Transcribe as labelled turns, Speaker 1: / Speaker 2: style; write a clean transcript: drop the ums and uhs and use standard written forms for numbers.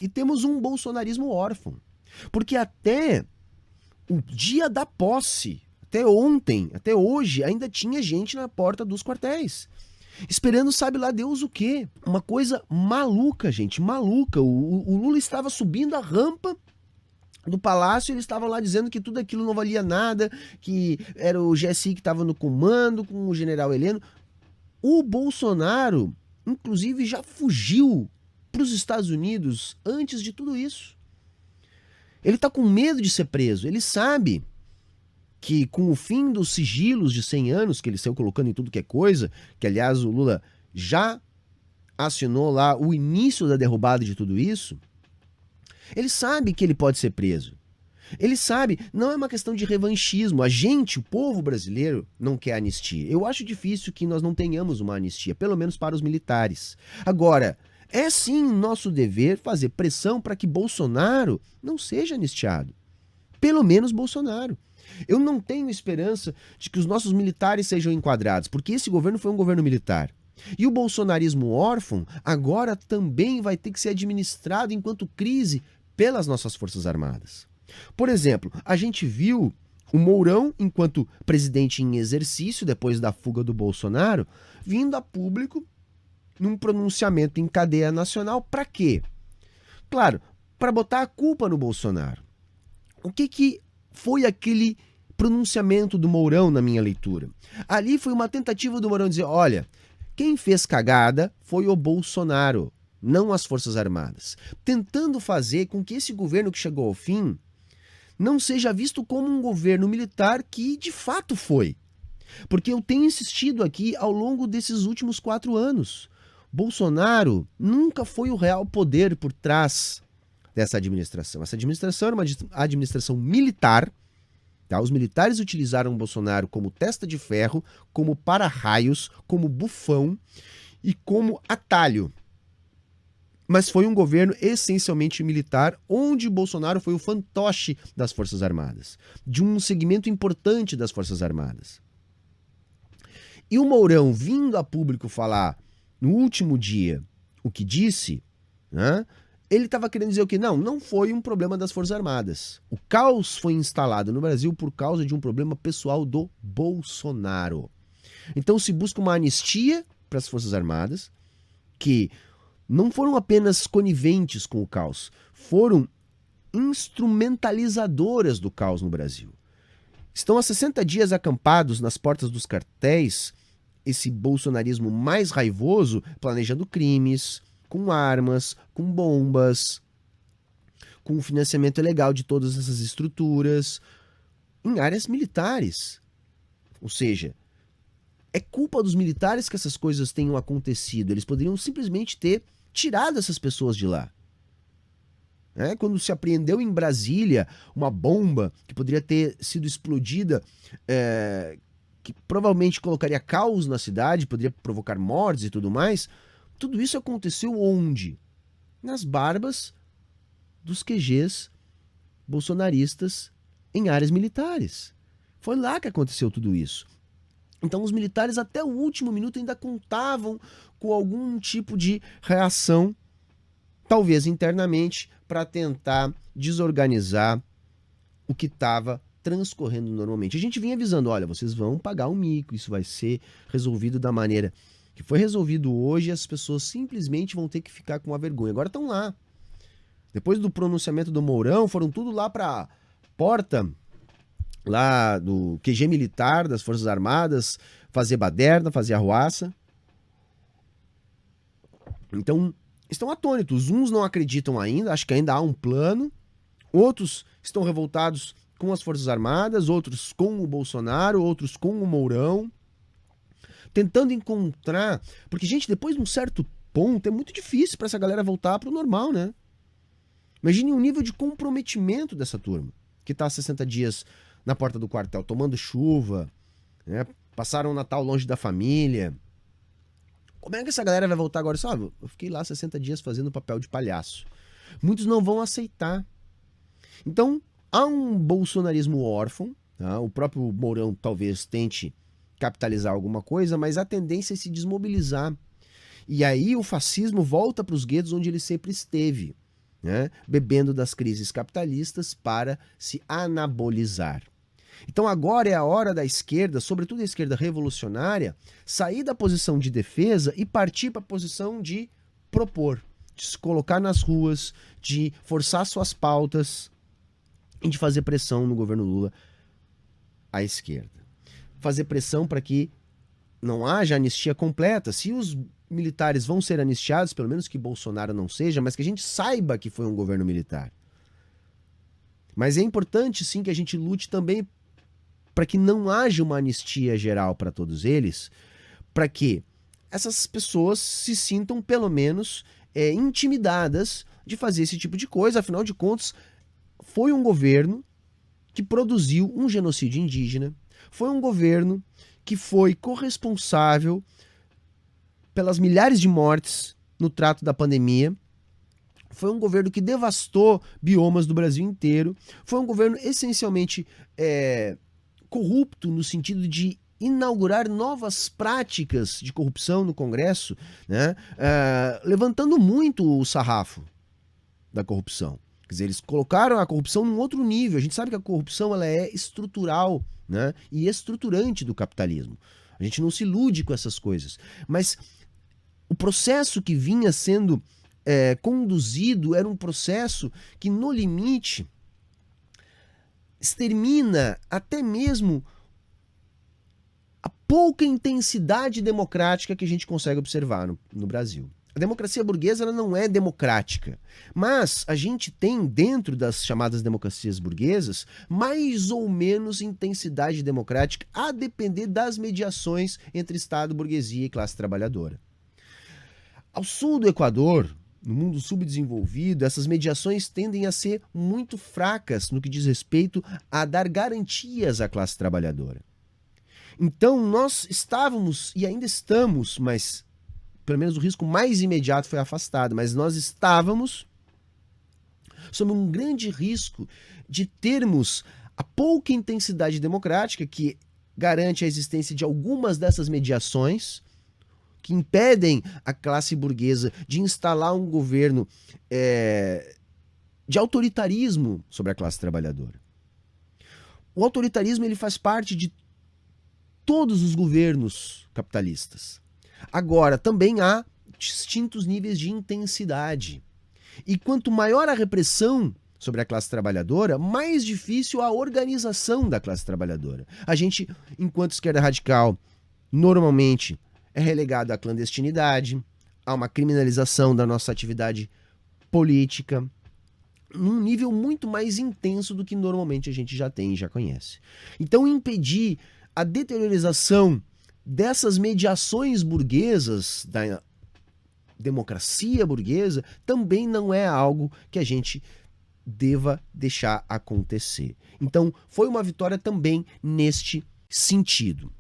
Speaker 1: E temos um bolsonarismo órfão. Porque até o dia da posse, até ontem, até hoje, ainda tinha gente na porta dos quartéis. Esperando sabe lá Deus o quê. Uma coisa maluca, gente, maluca. O Lula estava subindo a rampa do palácio, eles estavam lá dizendo que tudo aquilo não valia nada, que era o GSI que estava no comando com o general Heleno. O Bolsonaro, inclusive, já fugiu para os Estados Unidos antes de tudo isso. Ele está com medo de ser preso. Ele sabe que com o fim dos sigilos de 100 anos, que ele saiu colocando em tudo que é coisa, que aliás o Lula já assinou lá o início da derrubada de tudo isso, ele sabe que ele pode ser preso. Ele sabe, não é uma questão de revanchismo. A gente, o povo brasileiro, não quer anistia. Eu acho difícil que nós não tenhamos uma anistia, pelo menos para os militares. Agora, é sim nosso dever fazer pressão para que Bolsonaro não seja anistiado. Pelo menos Bolsonaro. Eu não tenho esperança de que os nossos militares sejam enquadrados, porque esse governo foi um governo militar. E o bolsonarismo órfão agora também vai ter que ser administrado enquanto crise pelas nossas Forças Armadas. Por exemplo, a gente viu o Mourão, enquanto presidente em exercício, depois da fuga do Bolsonaro, vindo a público num pronunciamento em cadeia nacional. Para quê? Claro, para botar a culpa no Bolsonaro. O que foi aquele pronunciamento do Mourão na minha leitura? Ali foi uma tentativa do Mourão dizer, olha, quem fez cagada foi o Bolsonaro, não as Forças Armadas. Tentando fazer com que esse governo que chegou ao fim não seja visto como um governo militar que de fato foi. Porque eu tenho insistido aqui ao longo desses últimos 4 anos. Bolsonaro nunca foi o real poder por trás dessa administração. Essa administração era uma administração militar. Tá? Os militares utilizaram o Bolsonaro como testa de ferro, como para-raios, como bufão e como atalho. Mas foi um governo essencialmente militar, onde Bolsonaro foi o fantoche das Forças Armadas, de um segmento importante das Forças Armadas. E o Mourão vindo a público falar no último dia o que disse, né? Ele estava querendo dizer o quê? Não foi um problema das Forças Armadas. O caos foi instalado no Brasil por causa de um problema pessoal do Bolsonaro. Então se busca uma anistia para as Forças Armadas, que não foram apenas coniventes com o caos, foram instrumentalizadoras do caos no Brasil. Estão há 60 dias acampados nas portas dos quartéis, esse bolsonarismo mais raivoso, planejando crimes, com armas, com bombas, com o financiamento ilegal de todas essas estruturas, em áreas militares. Ou seja, é culpa dos militares que essas coisas tenham acontecido. Eles poderiam simplesmente ter tirado essas pessoas de lá. Quando se apreendeu em Brasília uma bomba que poderia ter sido explodida, que provavelmente colocaria caos na cidade, poderia provocar mortes e tudo mais, tudo isso aconteceu onde? Nas barbas dos QGs bolsonaristas em áreas militares. Foi lá que aconteceu tudo isso. Então os militares até o último minuto ainda contavam com algum tipo de reação, talvez internamente, para tentar desorganizar o que estava transcorrendo normalmente. A gente vinha avisando, olha, vocês vão pagar um mico, isso vai ser resolvido da maneira que foi resolvido hoje, e as pessoas simplesmente vão ter que ficar com a vergonha. Agora estão lá. Depois do pronunciamento do Mourão, foram tudo lá para a porta lá do QG militar das Forças Armadas, fazer baderna, fazer arruaça. Então, estão atônitos. Uns não acreditam ainda, acho que ainda há um plano. Outros estão revoltados com as Forças Armadas, outros com o Bolsonaro, outros com o Mourão. Tentando encontrar... Porque, gente, depois de um certo ponto, é muito difícil para essa galera voltar para o normal, né? Imagine o nível de comprometimento dessa turma, que está há 60 dias na porta do quartel, tomando chuva, né? Passaram o Natal longe da família. Como é que essa galera vai voltar agora? Sabe, eu fiquei lá 60 dias fazendo papel de palhaço. Muitos não vão aceitar. Então, há um bolsonarismo órfão, tá? O próprio Mourão talvez tente capitalizar alguma coisa, mas a tendência é se desmobilizar. E aí o fascismo volta para os guetos onde ele sempre esteve. né, bebendo das crises capitalistas para se anabolizar. Então agora é a hora da esquerda, sobretudo a esquerda revolucionária, sair da posição de defesa e partir para a posição de propor, de se colocar nas ruas, de forçar suas pautas e de fazer pressão no governo Lula à esquerda. Fazer pressão para que não haja anistia completa. Se os militares vão ser anistiados, pelo menos que Bolsonaro não seja, mas que a gente saiba que foi um governo militar. Mas é importante sim que a gente lute também para que não haja uma anistia geral para todos eles, para que essas pessoas se sintam pelo menos intimidadas de fazer esse tipo de coisa. Afinal de contas, foi um governo que produziu um genocídio indígena, foi um governo que foi corresponsável pelas milhares de mortes no trato da pandemia, foi um governo que devastou biomas do Brasil inteiro, foi um governo essencialmente corrupto no sentido de inaugurar novas práticas de corrupção no Congresso, né? Levantando muito o sarrafo da corrupção. Quer dizer, eles colocaram a corrupção num outro nível. A gente sabe que a corrupção ela é estrutural, né, e estruturante do capitalismo. A gente não se ilude com essas coisas. Mas o processo que vinha sendo conduzido era um processo que, no limite, extermina até mesmo a pouca intensidade democrática que a gente consegue observar no Brasil. A democracia burguesa ela não é democrática, mas a gente tem dentro das chamadas democracias burguesas mais ou menos intensidade democrática a depender das mediações entre Estado, burguesia e classe trabalhadora. Ao sul do Equador, no mundo subdesenvolvido, essas mediações tendem a ser muito fracas no que diz respeito a dar garantias à classe trabalhadora. Então nós estávamos e ainda estamos, mas pelo menos o risco mais imediato foi afastado, mas nós estávamos sob um grande risco de termos a pouca intensidade democrática que garante a existência de algumas dessas mediações que impedem a classe burguesa de instalar um governo de autoritarismo sobre a classe trabalhadora. O autoritarismo ele faz parte de todos os governos capitalistas. Agora, também há distintos níveis de intensidade. E quanto maior a repressão sobre a classe trabalhadora, mais difícil a organização da classe trabalhadora. A gente, enquanto esquerda radical, normalmente é relegado à clandestinidade, a uma criminalização da nossa atividade política, num nível muito mais intenso do que normalmente a gente já tem e já conhece. Então, impedir a deteriorização dessas mediações burguesas, da democracia burguesa, também não é algo que a gente deva deixar acontecer. Então, foi uma vitória também neste sentido.